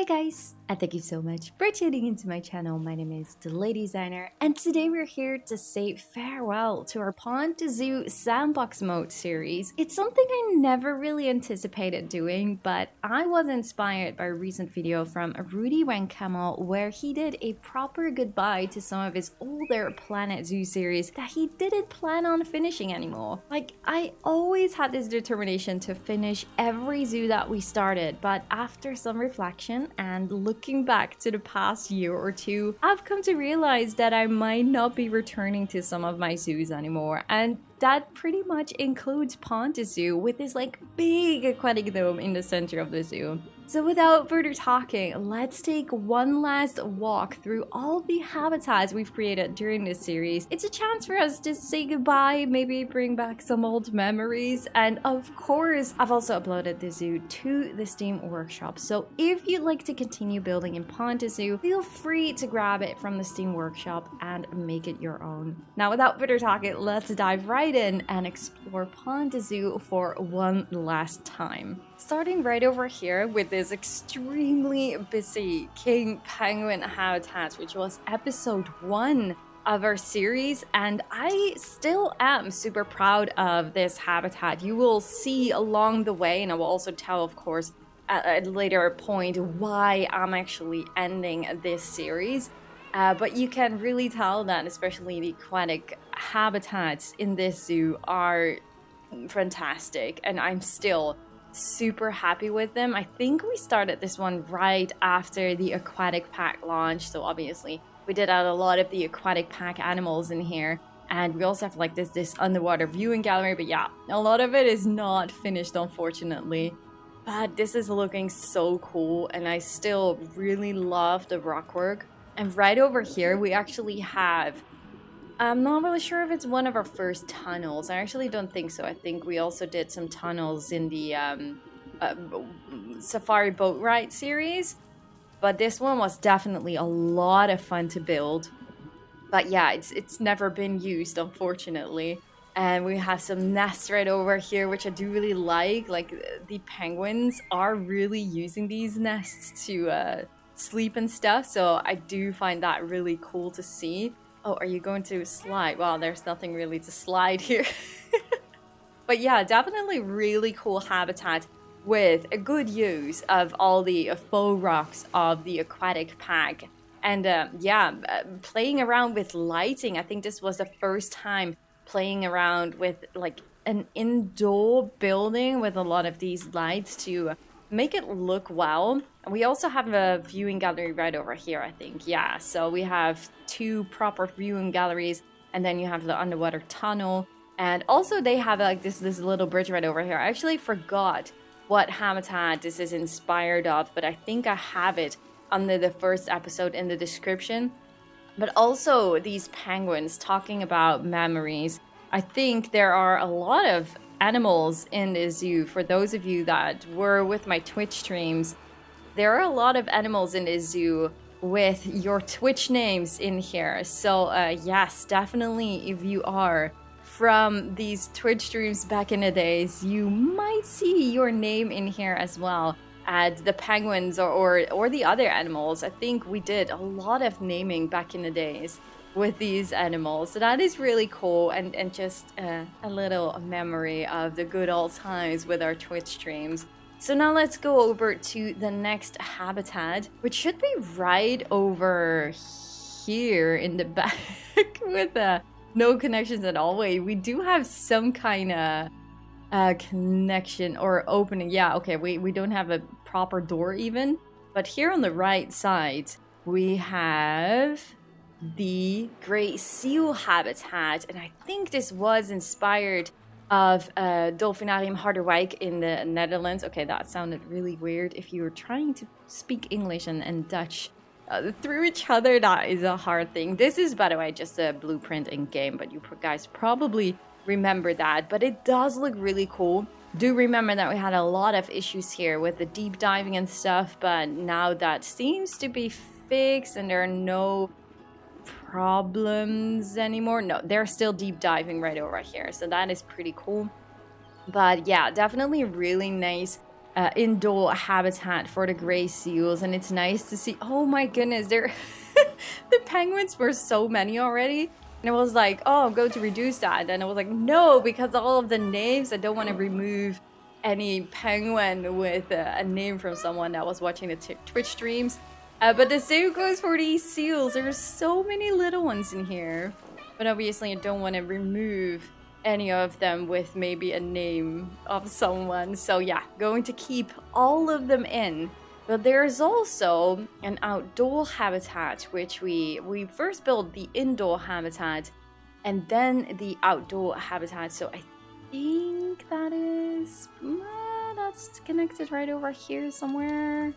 guys, and thank you so much for tuning into my channel. My name is Dall Designer, and today we're here to say farewell to our Pond to Zoo sandbox mode series. It's something I never really anticipated doing, but I was inspired by a recent video from Rudy Van Kemmel where he did a proper goodbye to some of his older Planet Zoo series that he didn't plan on finishing anymore. Like, I always had this determination to finish every zoo that we started, but after some reflection and looking back to the past year or two, I've come to realize that I might not be returning to some of my zoos anymore, and that pretty much includes Pontus Zoo with this like big aquatic dome in the center of the zoo. So without further talking, let's take one last walk through all the habitats we've created during this series. It's a chance for us to say goodbye, maybe bring back some old memories, and of course, I've also uploaded the zoo to the Steam Workshop. So if you'd like to continue building in Pontus Zoo, feel free to grab it from the Steam Workshop and make it your own. Now without further talking, let's dive right in and explore Pontus Zoo for one last time. Starting right over here with this extremely busy king penguin habitat, which was episode 1 of our series, and I still am super proud of this habitat. You will see along the way, and I will also tell, of course, at a later point why I'm actually ending this series. But you can really tell that especially the aquatic habitats in this zoo are fantastic, and I'm still super happy with them. I think we started this one right after the aquatic pack launch, so obviously we did add a lot of the aquatic pack animals in here, and we also have like this underwater viewing gallery, but yeah, a lot of it is not finished unfortunately. But this is looking so cool, and I still really love the rock work. And right over here we actually have, I'm not really sure if it's one of our first tunnels. I actually don't think so. I think we also did some tunnels in the Safari Boat Ride series. But this one was definitely a lot of fun to build. But yeah, it's never been used, unfortunately. And we have some nests right over here, which I do really like. Like, the penguins are really using these nests to sleep and stuff. So I do find that really cool to see. Oh, are you going to slide? Well, there's nothing really to slide here. But yeah, definitely really cool habitat with a good use of all the faux rocks of the aquatic pack. And playing around with lighting. I think this was the first time playing around with like an indoor building with a lot of these lights to make it look well. We also have a viewing gallery right over here, I think. Yeah, so we have 2 proper viewing galleries, and then you have the underwater tunnel, and also they have like this little bridge right over here. I actually forgot what habitat this is inspired of, but I think I have it under the first episode in the description. But also these penguins, talking about memories, I think there are a lot of animals in the zoo. For those of you that were with my Twitch streams, there are a lot of animals in the zoo with your Twitch names in here. So yes, definitely, if you are from these Twitch streams back in the days, you might see your name in here as well as the penguins or the other animals. I think we did a lot of naming back in the days with these animals, so that is really cool, and just a little memory of the good old times with our Twitch streams. So now let's go over to the next habitat, which should be right over here in the back with no connections at all. Wait, we do have some kind of connection or opening. Yeah, okay, we don't have a proper door even, but here on the right side we have the gray seal habitat, and I think this was inspired of Dolfinarium Harderwijk in the Netherlands. Okay, that sounded really weird. If you were trying to speak English and Dutch through each other, that is a hard thing. This is, by the way, just a blueprint in game, but you guys probably remember that. But it does look really cool. Do remember that we had a lot of issues here with the deep diving and stuff, but now that seems to be fixed and there are no problems anymore. No, they're still deep diving right over here, so that is pretty cool. But yeah, definitely really nice indoor habitat for the gray seals, and it's nice to see. Oh my goodness, there the penguins were so many already, and it was like, oh, I'm going to reduce that, and I was like, no, because all of the names, I don't want to remove any penguin with a name from someone that was watching the Twitch streams. But the same goes for these seals. There's so many little ones in here, but obviously I don't want to remove any of them with maybe a name of someone. So yeah, going to keep all of them in. But there's also an outdoor habitat, which we first built the indoor habitat and then the outdoor habitat. So I think that is that's connected right over here somewhere.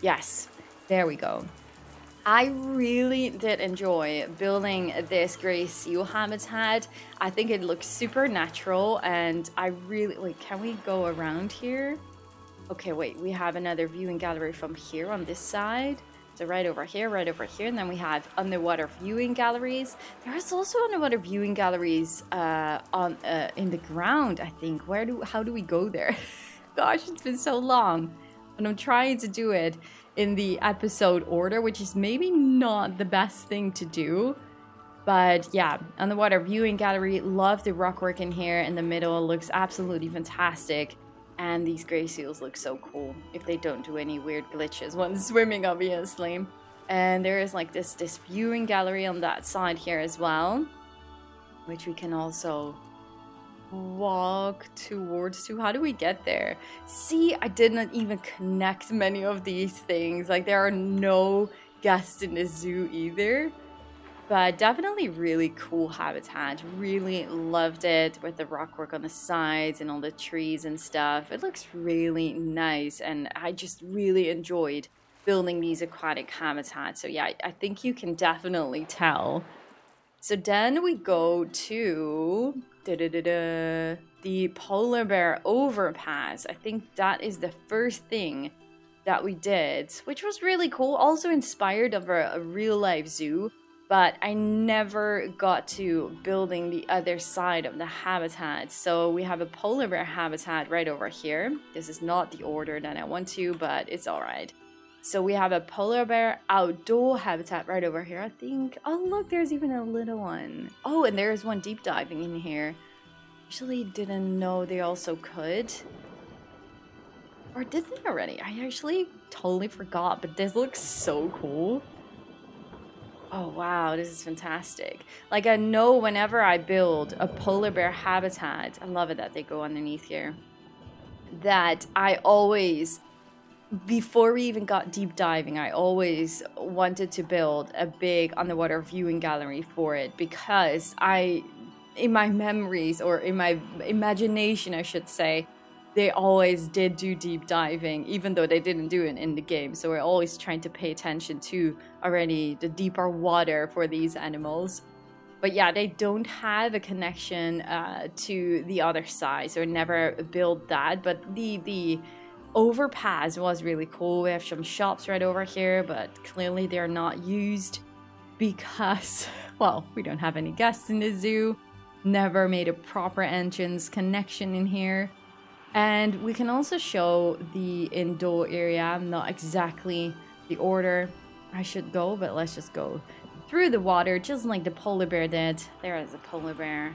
Yes, there we go. I really did enjoy building this gray seal habitat. I think it looks super natural, and I really... Wait, can we go around here? Okay, wait, we have another viewing gallery from here on this side. So right over here, and then we have underwater viewing galleries. There's also underwater viewing galleries in the ground, I think. How do we go there? Gosh, it's been so long. And I'm trying to do it in the episode order, which is maybe not the best thing to do. But yeah, underwater viewing gallery. Love the rockwork in here in the middle. It looks absolutely fantastic. And these gray seals look so cool if they don't do any weird glitches when swimming, obviously. And there is like this viewing gallery on that side here as well, which we can also walk towards to. How do we get there? See, I did not even connect many of these things. Like, there are no guests in the zoo either. But definitely really cool habitat. Really loved it with the rockwork on the sides and all the trees and stuff. It looks really nice, and I just really enjoyed building these aquatic habitats. So yeah, I think you can definitely tell. So then we go to the polar bear overpass. I think that is the first thing that we did, which was really cool. Also inspired of a real life zoo. But I never got to building the other side of the habitat. So we have a polar bear habitat right over here. This is not the order that I want to, but it's all right. So we have a polar bear outdoor habitat right over here, I think. Oh, look, there's even a little one. Oh, and there's one deep diving in here. Actually didn't know they also could. Or did they already? I actually totally forgot, but this looks so cool. Oh wow, this is fantastic. Like, I know whenever I build a polar bear habitat, I love it that they go underneath here, that I always, before we even got deep diving, I always wanted to build a big underwater viewing gallery for it, because in my memories, or in my imagination I should say, they always did do deep diving, even though they didn't do it in the game. So we're always trying to pay attention to already the deeper water for these animals. But yeah, they don't have a connection to the other side, so I never built that. But the overpass was really cool. We have some shops right over here, but clearly they're not used because, well, we don't have any guests in the zoo. Never made a proper entrance connection in here. And we can also show the indoor area, not exactly the order I should go, but let's just go through the water, just like the polar bear did. There is a polar bear.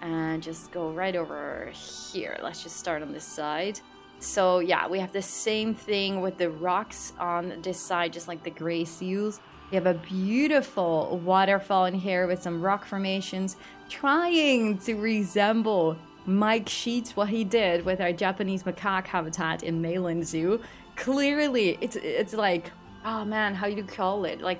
And just go right over here. Let's just start on this side. So yeah, we have the same thing with the rocks on this side, just like the gray seals. We have a beautiful waterfall in here with some rock formations, trying to resemble Mike Sheets, what he did with our Japanese macaque habitat in Mayland Zoo. Clearly, it's like, oh man, how do you call it? Like,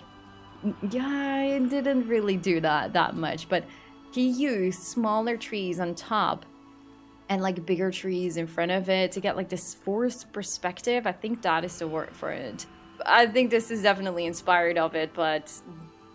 yeah, it didn't really do that much, but he used smaller trees on top and like bigger trees in front of it to get like this forest perspective. I think that is the word for it. I think this is definitely inspired of it, but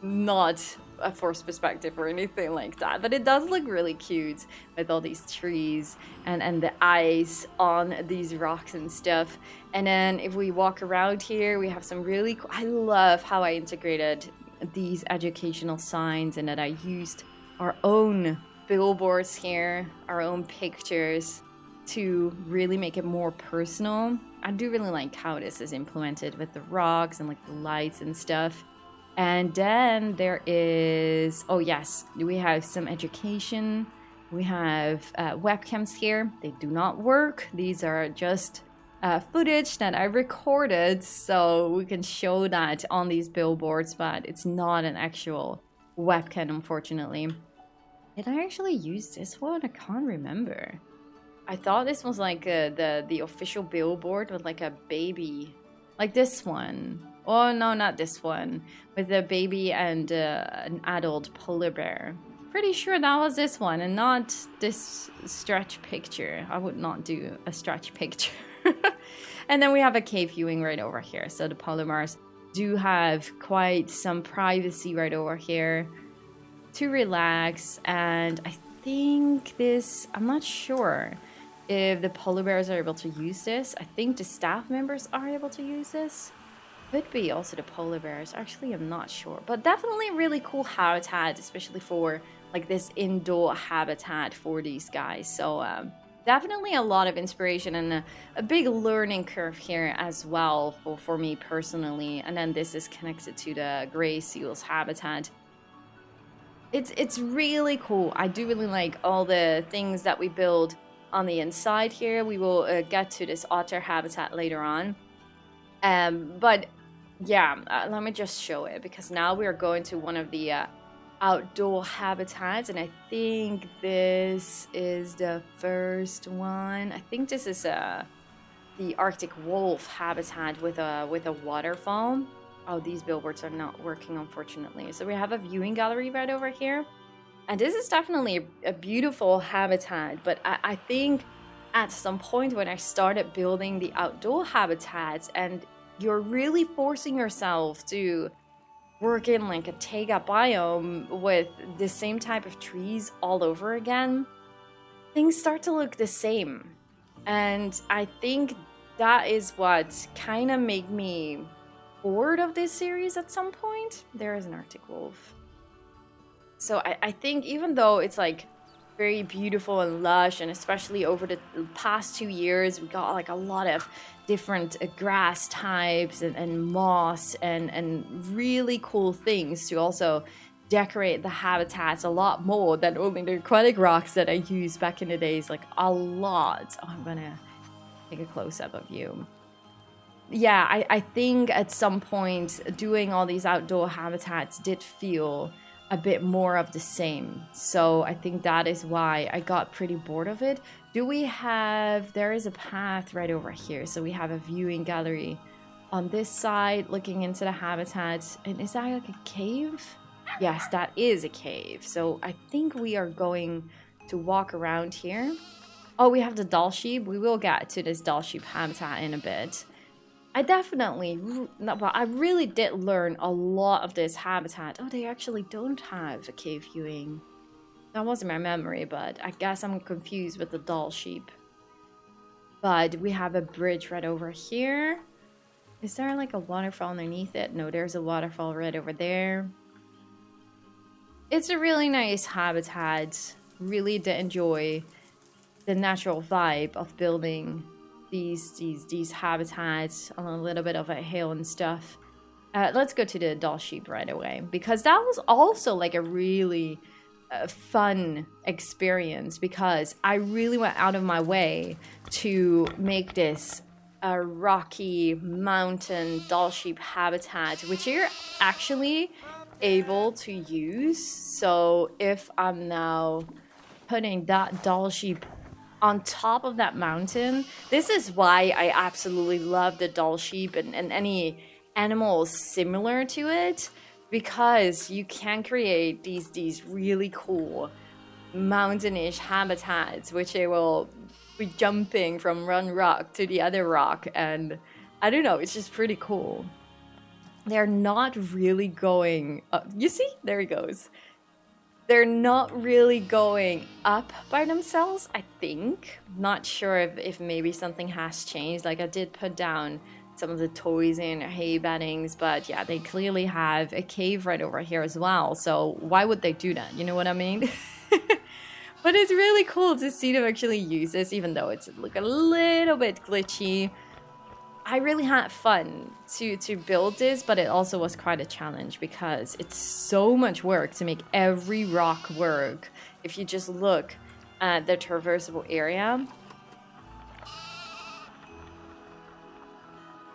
not a forced perspective or anything like that. But it does look really cute with all these trees and the eyes on these rocks and stuff. And then if we walk around here, we have some really cool... I love how I integrated these educational signs and that I used our own billboards here, our own pictures. to really make it more personal. I do really like how this is implemented with the rocks and like the lights and stuff. And then there is, oh yes, we have some education. We have webcams here. They do not work. These are just footage that I recorded, so we can show that on these billboards, but it's not an actual webcam, unfortunately. Did I actually use this one? I can't remember. I thought this was like the official billboard with like a baby, like this one. Oh no, not this one, with a baby and an adult polar bear. Pretty sure that was this one and not this stretch picture. I would not do a stretch picture. And then we have a cave viewing right over here. So the polar bears do have quite some privacy right over here to relax. And I think this, I'm not sure if the polar bears are able to use this. I think the staff members are able to use this. Could be also the polar bears. Actually, I'm not sure. But definitely really cool habitat, especially for like this indoor habitat for these guys. So definitely a lot of inspiration and a big learning curve here as well for me personally. And then this is connected to the gray seals habitat. It's really cool. I do really like all the things that we build on the inside here. We will get to this otter habitat later on. But yeah, let me just show it, because now we are going to one of the outdoor habitats, and I think this is the first one. I think this is the Arctic wolf habitat with a waterfall. Oh, these billboards are not working, unfortunately. So we have a viewing gallery right over here, and this is definitely a beautiful habitat. But I think at some point when I started building the outdoor habitats, and you're really forcing yourself to work in like a taiga biome with the same type of trees all over again, things start to look the same. And I think that is what kind of made me bored of this series at some point. There is an Arctic wolf. So I think even though it's like very beautiful and lush, and especially over the past 2 years, we got like a lot of different grass types and moss and really cool things to also decorate the habitats a lot more than only the aquatic rocks that I used back in the days, like a lot. Oh, I'm gonna take a close-up of you. Yeah, I think at some point doing all these outdoor habitats did feel a bit more of the same. So I think that is why I got pretty bored of it. There is a path right over here. So we have a viewing gallery on this side looking into the habitat. And is that like a cave? Yes, that is a cave. So I think we are going to walk around here. Oh, we have the Dall sheep. We will get to this Dall sheep habitat in a bit. I really did learn a lot of this habitat. Oh, they actually don't have a cave viewing. That wasn't my memory, but I guess I'm confused with the Dall sheep. But we have a bridge right over here. Is there like a waterfall underneath it? No, there's a waterfall right over there. It's a really nice habitat. Really did enjoy the natural vibe of building these habitats on a little bit of a hill and stuff. Let's go to the Dall sheep right away, because that was also like a really fun experience, because I really went out of my way to make this a rocky mountain Dall sheep habitat, which you're actually able to use. So if I'm now putting that Dall sheep on top of that mountain, this is why I absolutely love the Dall sheep and any animals similar to it, because you can create these really cool mountainish habitats, which they will be jumping from one rock to the other rock, and I don't know, it's just pretty cool. They're not really going up. You see, there he goes. They're not really going up by themselves, I think. Not sure if maybe something has changed. Like, I did put down some of the toys and hay beddings, but yeah, they clearly have a cave right over here as well. So why would they do that? You know what I mean? But it's really cool to see them actually use this, even though it's like a little bit glitchy. I really had fun to build this, but it also was quite a challenge because it's so much work to make every rock work. If you just look at the traversable area,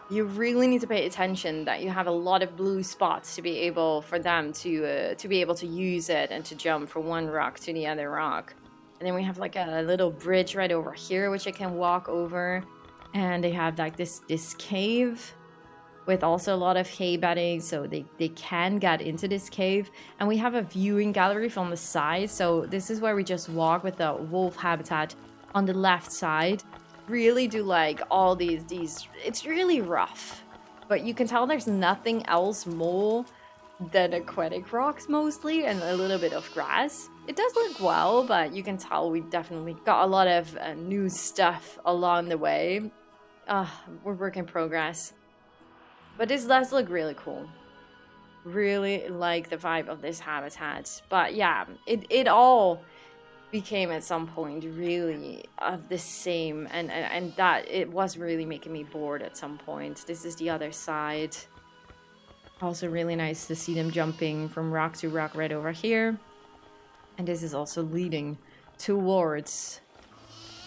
you really need to pay attention that you have a lot of blue spots to be able for them to be able to use it and to jump from one rock to the other rock. And then we have like a little bridge right over here, which I can walk over. And they have like this cave with also a lot of hay bedding, so they can get into this cave. And we have a viewing gallery from the side, so this is where we just walk with the wolf habitat on the left side. Really do like all these, it's really rough, but you can tell there's nothing else more than aquatic rocks mostly, and a little bit of grass. It does look well, but you can tell we definitely got a lot of new stuff along the way. We're work in progress. But this does look really cool. Really like the vibe of this habitat. But yeah, it all became at some point really of the same. And that it was really making me bored at some point. This is the other side. Also really nice to see them jumping from rock to rock right over here. And this is also leading towards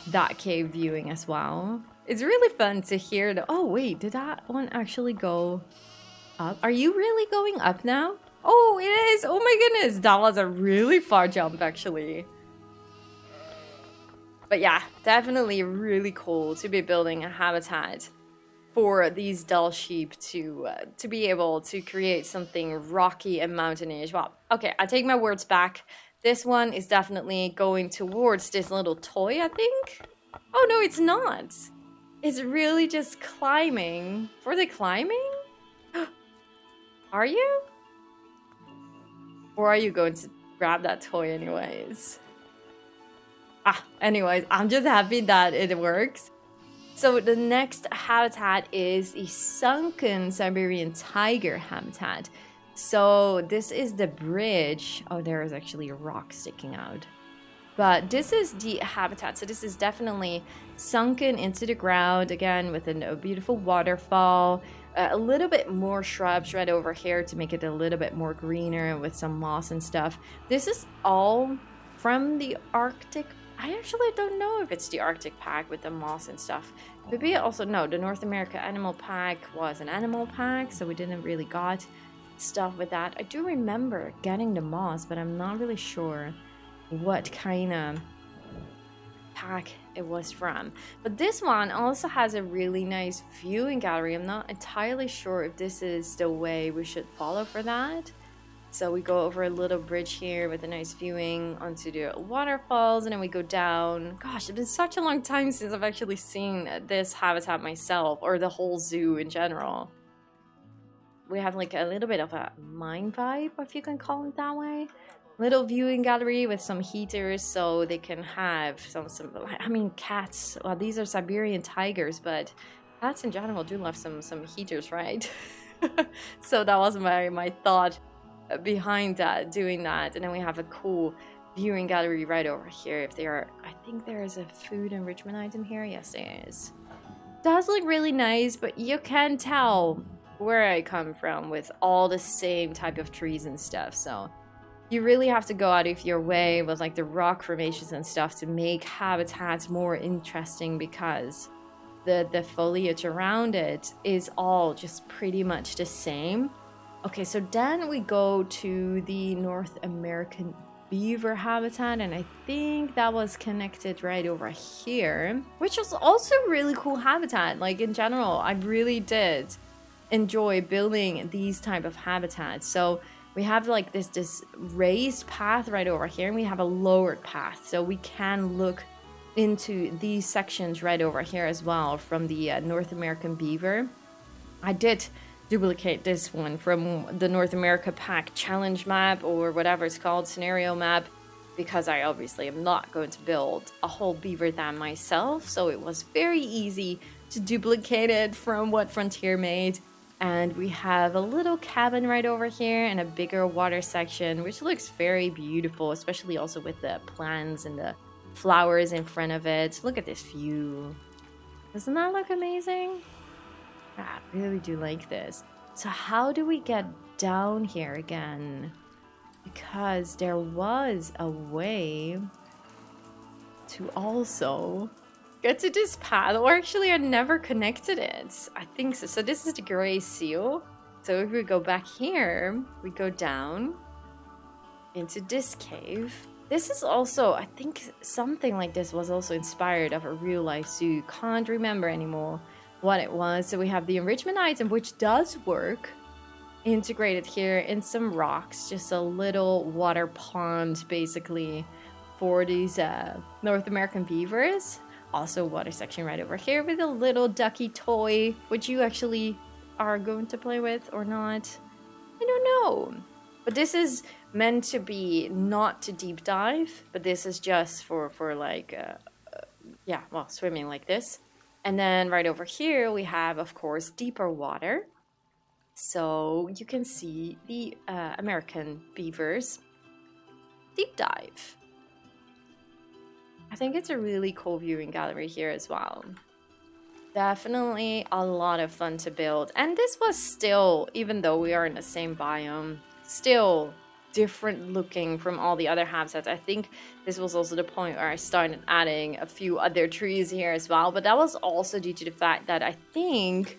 that cave viewing as well. It's really fun to hear the... Oh, wait, did that one actually go up? Are you really going up now? Oh, it is! Oh my goodness! That was a really far jump, actually. But yeah, definitely really cool to be building a habitat for these Dall sheep to be able to create something rocky and mountainous. Well, okay, I take my words back. This one is definitely going towards this little toy, I think. Oh, no, it's not. It's really just climbing. For the climbing? Are you? Or are you going to grab that toy anyways? Anyways, I'm just happy that it works. So the next habitat is the Sunken Siberian tiger habitat. So this is the bridge. Oh, there is actually a rock sticking out. But this is the habitat. So this is definitely sunken into the ground, again, with a beautiful waterfall. A little bit more shrubs right over here to make it a little bit more greener with some moss and stuff. This is all from the Arctic. I actually don't know if it's the Arctic pack with the moss and stuff. Maybe also, no, the North America animal pack was an animal pack, so we didn't really got stuff with that. I do remember getting the moss, but I'm not really sure what kind of pack it was from. But this one also has a really nice viewing gallery. I'm not entirely sure if this is the way we should follow for that. So we go over a little bridge here with a nice viewing onto the waterfalls, and then we go down. Gosh, it's been such a long time since I've actually seen this habitat myself, or the whole zoo in general. We have like a little bit of a mine vibe, if you can call it that way. Little viewing gallery with some heaters so they can have some I mean, cats. Well, these are Siberian tigers, but cats in general do love some heaters, right? So that was my thought behind that, doing that. And then we have a cool viewing gallery right over here. If there are, I think there is a food enrichment item here. Yes, there is. Does look really nice, but you can tell where I come from with all the same type of trees and stuff. So you really have to go out of your way with like the rock formations and stuff to make habitats more interesting, because the foliage around it is all just pretty much the same. Okay, so then we go to the North American beaver habitat, and I think that was connected right over here, which was also really cool habitat. Like in general, I really did enjoy building these type of habitats. So we have like this raised path right over here, and we have a lowered path, so we can look into these sections right over here as well from the North American beaver. I did duplicate this one from the North America pack challenge map, or whatever it's called, scenario map, because I obviously am not going to build a whole beaver dam myself, so it was very easy to duplicate it from what Frontier made. And we have a little cabin right over here and a bigger water section, which looks very beautiful, especially also with the plants and the flowers in front of it. Look at this view. Doesn't that look amazing? I really do like this. So how do we get down here again? Because there was a way to also get to this path, or actually I never connected it. I think so. So this is the gray seal. So if we go back here, we go down into this cave. This is also, I think something like this was also inspired of a real life zoo. Can't remember anymore what it was. So we have the enrichment item, which does work, integrated here in some rocks, just a little water pond basically for these North American beavers. Also water section right over here with a little ducky toy, which you actually are going to play with or not. I don't know. But this is meant to be not to deep dive, but this is just for like, yeah, well, swimming like this. And then right over here we have, of course, deeper water. So you can see the American beavers deep dive. I think it's a really cool viewing gallery here as well. Definitely a lot of fun to build. And this was still, even though we are in the same biome, still different looking from all the other habitats. I think this was also the point where I started adding a few other trees here as well. But that was also due to the fact that I think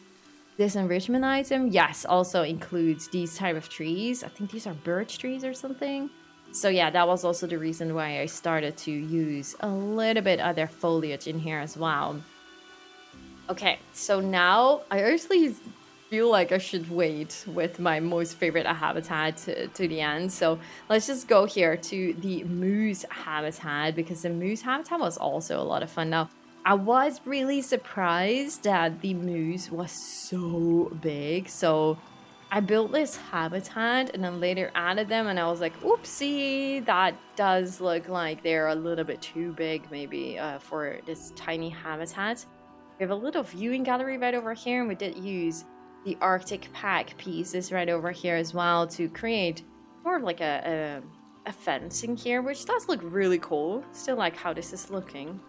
this enrichment item, yes, also includes these type of trees. I think these are birch trees or something. So yeah, that was also the reason why I started to use a little bit other foliage in here as well. Okay, so now I actually feel like I should wait with my most favorite habitat to the end. So let's just go here to the moose habitat, because the moose habitat was also a lot of fun. Now, I was really surprised that the moose was so big. So I built this habitat and then later added them, and I was like, oopsie, that does look like they're a little bit too big maybe for this tiny habitat. We have a little viewing gallery right over here, and we did use the Arctic pack pieces right over here as well to create more of like a fencing here, which does look really cool. Still like how this is looking.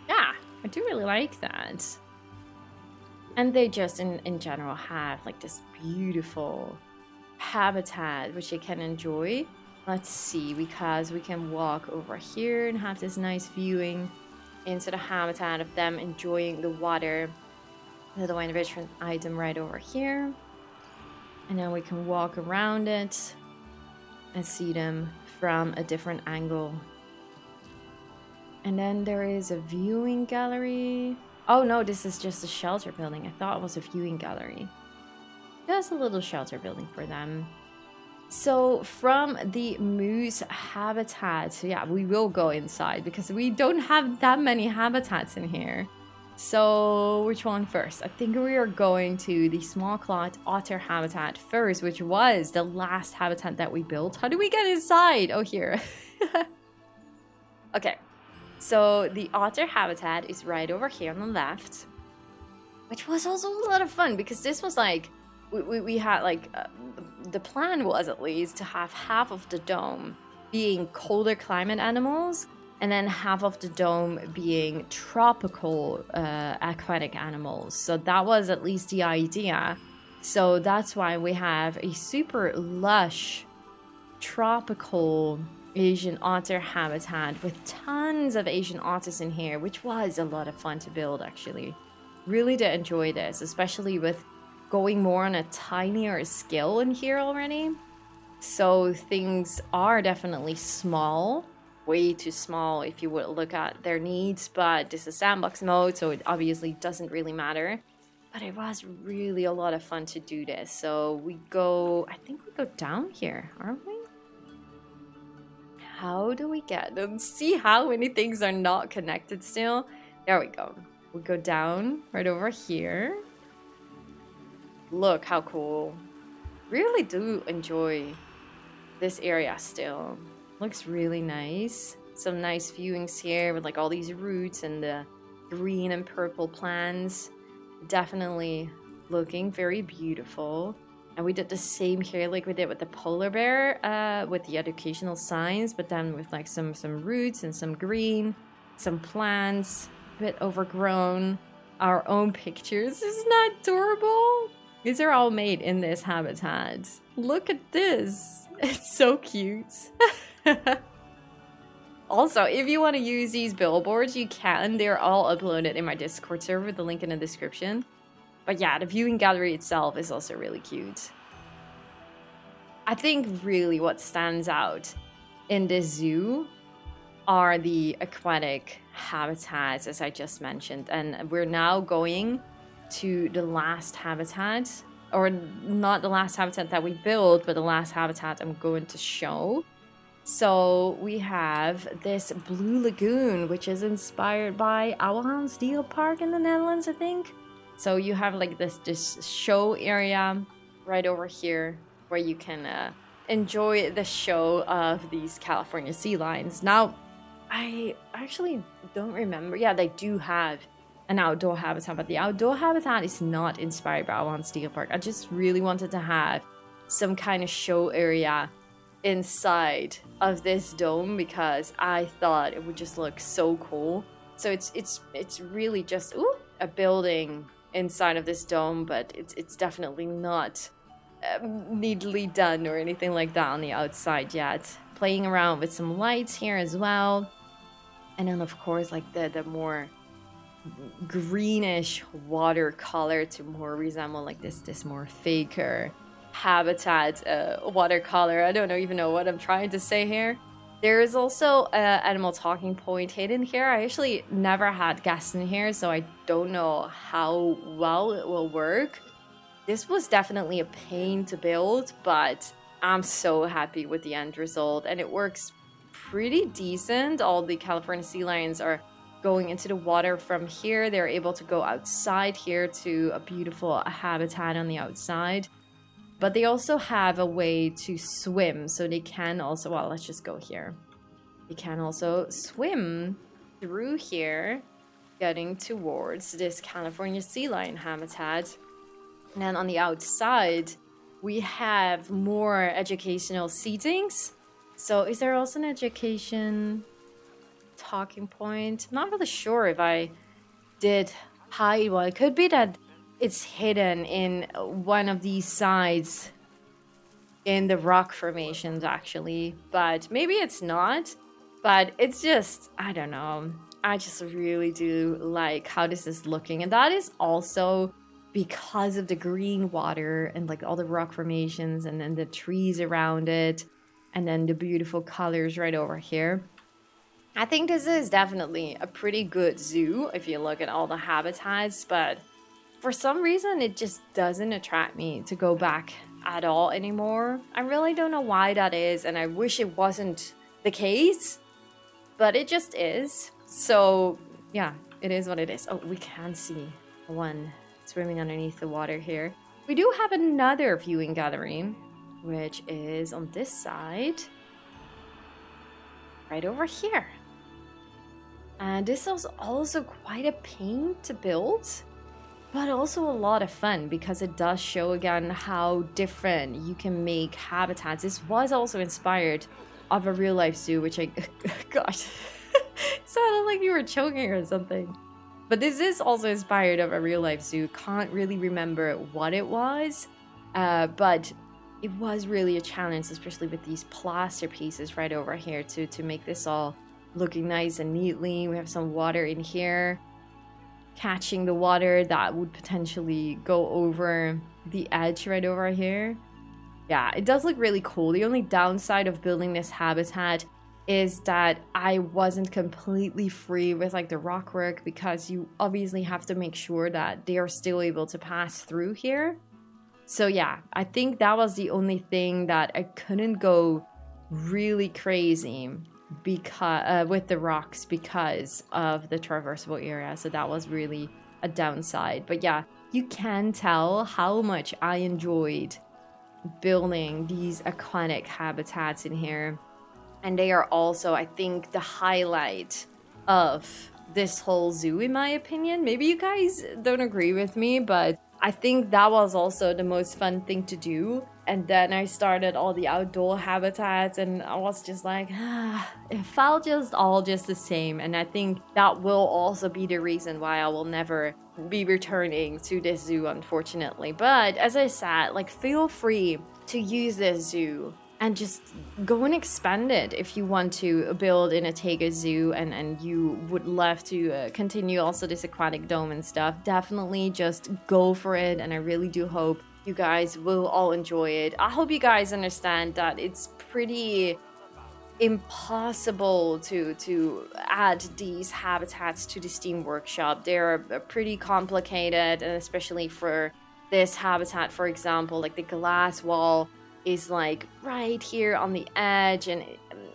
Yeah, I do really like that. And they just in general have like this beautiful habitat which you can enjoy. Let's see, because we can walk over here and have this nice viewing into the habitat of them enjoying the water. Little enrichment item right over here. And then we can walk around it and see them from a different angle. And then there is a viewing gallery. Oh no, this is just a shelter building. I thought it was a viewing gallery. Just a little shelter building for them. So from the moose habitat, so yeah, we will go inside because we don't have that many habitats in here. So which one first? I think we are going to the small-clawed otter habitat first, which was the last habitat that we built. How do we get inside? Oh, here. Okay. So the otter habitat is right over here on the left, which was also a lot of fun because this was like, we had like, the plan was at least to have half of the dome being colder climate animals and then half of the dome being tropical aquatic animals. So that was at least the idea. So that's why we have a super lush tropical Asian otter habitat with tons of Asian otters in here, which was a lot of fun to build actually. Really did enjoy this, especially with going more on a tinier scale in here already. So things are definitely small, way too small if you would look at their needs, but this is sandbox mode, so it obviously doesn't really matter. But it was really a lot of fun to do this. So we go, I think we go down here, aren't we? How do we get them? See how many things are not connected still? There we go. We go down right over here. Look how cool. Really do enjoy this area still. Looks really nice. Some nice viewings here with like all these roots and the green and purple plants. Definitely looking very beautiful. And we did the same here like we did with the polar bear, with the educational signs, but then with like some roots and some green, some plants, a bit overgrown, our own pictures. Isn't that adorable? These are all made in this habitat. Look at this. It's so cute. Also, if you want to use these billboards, you can. They're all uploaded in my Discord server, the link in the description. But yeah, the viewing gallery itself is also really cute. I think really what stands out in this zoo are the aquatic habitats, as I just mentioned. And we're now going to the last habitat, or not the last habitat that we built, but the last habitat I'm going to show. So we have this blue lagoon, which is inspired by Dall Park in the Netherlands, I think. So you have like this show area right over here where you can enjoy the show of these California sea lions. Now, I actually don't remember. Yeah, they do have an outdoor habitat, but the outdoor habitat is not inspired by Dall Park. I just really wanted to have some kind of show area inside of this dome because I thought it would just look so cool. So it's really just a building inside of this dome, but it's definitely not neatly done or anything like that on the outside yet. Playing around with some lights here as well, and then of course like the more greenish watercolor to more resemble like this more faker habitat watercolor. I don't even know what I'm trying to say here. There is also an animal talking point hidden here. I actually never had guests in here, so I don't know how well it will work. This was definitely a pain to build, but I'm so happy with the end result, and it works pretty decent. All the California sea lions are going into the water from here. They're able to go outside here to a beautiful habitat on the outside. But they also have a way to swim, so they can also, well, let's just go here. They can also swim through here, getting towards this California sea lion habitat. And then on the outside, we have more educational seatings. So is there also an education talking point? I'm not really sure if I did hide one. It could be that it's hidden in one of these sides in the rock formations, actually. But maybe it's not. But it's just, I don't know. I just really do like how this is looking. And that is also because of the green water and like all the rock formations and then the trees around it. And then the beautiful colors right over here. I think this is definitely a pretty good zoo if you look at all the habitats. But for some reason, it just doesn't attract me to go back at all anymore. I really don't know why that is, and I wish it wasn't the case, but it just is. So, yeah, it is what it is. Oh, we can see one swimming underneath the water here. We do have another viewing gallery, which is on this side, right over here. And this is also quite a pain to build, but also a lot of fun because it does show again how different you can make habitats. This was also inspired of a real life zoo, which I, gosh, it sounded like you were choking or something. But this is also inspired of a real life zoo. Can't really remember what it was, but it was really a challenge, especially with these plaster pieces right over here to make this all looking nice and neatly. We have some water in here, catching the water that would potentially go over the edge right over here. Yeah, it does look really cool. The only downside of building this habitat is that I wasn't completely free with like the rock work, because you obviously have to make sure that they are still able to pass through here. So yeah, I think that was the only thing that I couldn't go really crazy because with the rocks because of the traversable area. So that was really a downside. But yeah, you can tell how much I enjoyed building these aquatic habitats in here. And they are also, I think, the highlight of this whole zoo, in my opinion. Maybe you guys don't agree with me, but I think that was also the most fun thing to do. And then I started all the outdoor habitats, and I was just like, it felt just all just the same. And I think that will also be the reason why I will never be returning to this zoo, unfortunately. But as I said, like, feel free to use this zoo and just go and expand it if you want to build in a Tega zoo and you would love to continue also this aquatic dome and stuff. Definitely just go for it, and I really do hope you guys will all enjoy it. I hope you guys understand that it's pretty impossible to add these habitats to the Steam Workshop. They're pretty complicated, and especially for this habitat, for example, like the glass wall is like right here on the edge, and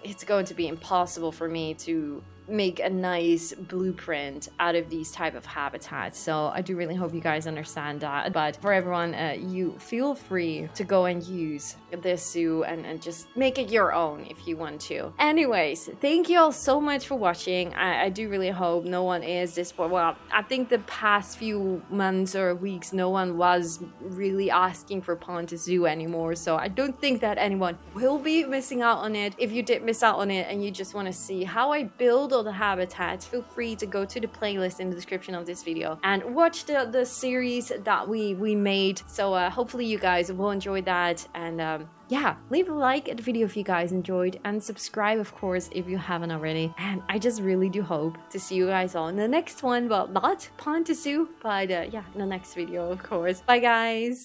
it's going to be impossible for me to make a nice blueprint out of these type of habitats. So I do really hope you guys understand that. But for everyone, you feel free to go and use this zoo and just make it your own if you want to. Anyways, thank you all so much for watching. I do really hope no one is disappointed. Well, I think the past few months or weeks no one was really asking for Pontus Zoo anymore, so I don't think that anyone will be missing out on it. If you did miss out on it and you just want to see how I build all the habitats, feel free to go to the playlist in the description of this video and watch the series that we made. So hopefully you guys will enjoy that, and yeah, leave a like at the video if you guys enjoyed, and subscribe of course if you haven't already. And I just really do hope to see you guys all in the next one. Well, not Pontus Zoo, but yeah, in the next video of course. Bye guys.